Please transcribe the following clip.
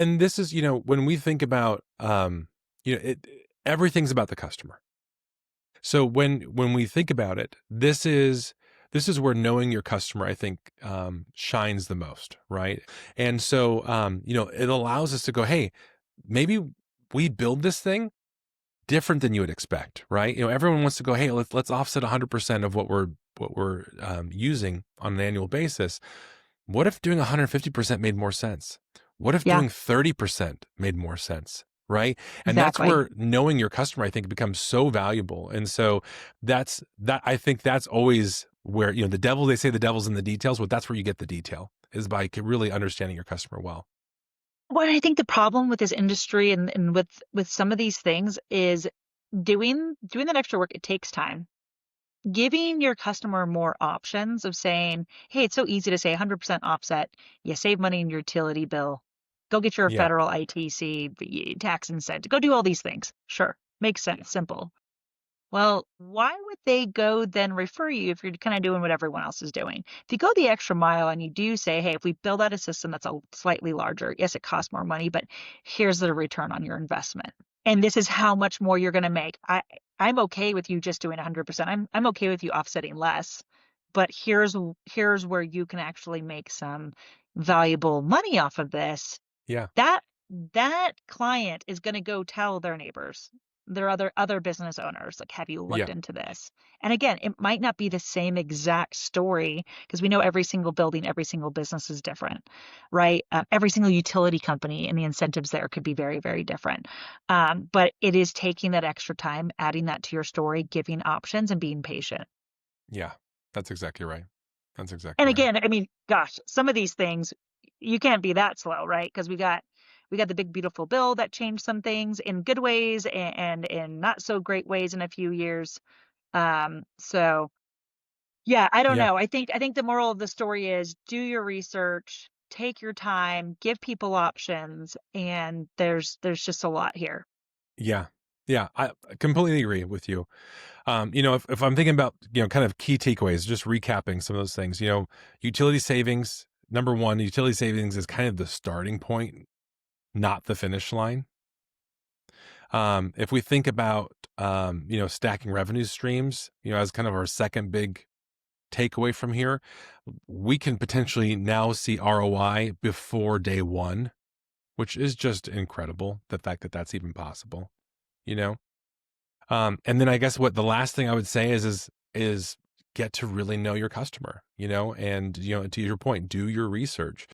And this is, when we think about, everything's about the customer. So when we think about it, this is where knowing your customer, I think, shines the most, right? And so, it allows us to go, hey, maybe we build this thing different than you would expect, right? Everyone wants to go, hey, let's offset 100% of what we're using on an annual basis. What if doing 150% made more sense? What if Yeah, doing 30% made more sense? Right. And that's exactly. where knowing your customer, I think, becomes so valuable. And so I think that's always where, they say the devil's in the details, but that's where you get the detail is by really understanding your customer well. Well, I think the problem with this industry and with some of these things is doing that extra work, it takes time. Giving your customer more options of saying, "Hey, it's so easy to say 100% offset. You save money in your utility bill. Go get your Yeah. federal ITC, tax incentive. Go do all these things." Sure, makes sense, simple. Well, why would they go then refer you if you're kind of doing what everyone else is doing? If you go the extra mile and you do say, hey, if we build out a system that's a slightly larger, yes, it costs more money, but here's the return on your investment. And this is how much more you're going to make. I'm okay with you just doing 100%. I'm okay with you offsetting less, but here's where you can actually make some valuable money off of this. Yeah. That client is gonna go tell their neighbors, their other business owners, like, "Have you looked Yeah. into this?" And again, it might not be the same exact story because we know every single building, every single business is different, right? Every single utility company and the incentives there could be very, very different. But it is taking that extra time, adding that to your story, giving options, and being patient. Yeah. That's exactly right. That's And exactly right. again, I mean, gosh, some of these things you can't be that slow, right? Because we got the big beautiful bill that changed some things in good ways and in not so great ways in a few years. So yeah, I don't Yeah. know. I think the moral of the story is do your research, take your time, give people options, and there's just a lot here. Yeah. Yeah. I completely agree with you. If I'm thinking about, kind of key takeaways, just recapping some of those things, utility savings, number one, utility savings is kind of the starting point, not the finish line. If we think about, stacking revenue streams, as kind of our second big takeaway from here, we can potentially now see ROI before day one, which is just incredible. The fact that that's even possible, you know? And then I guess what the last thing I would say is get to really know your customer, and to your point, do your research.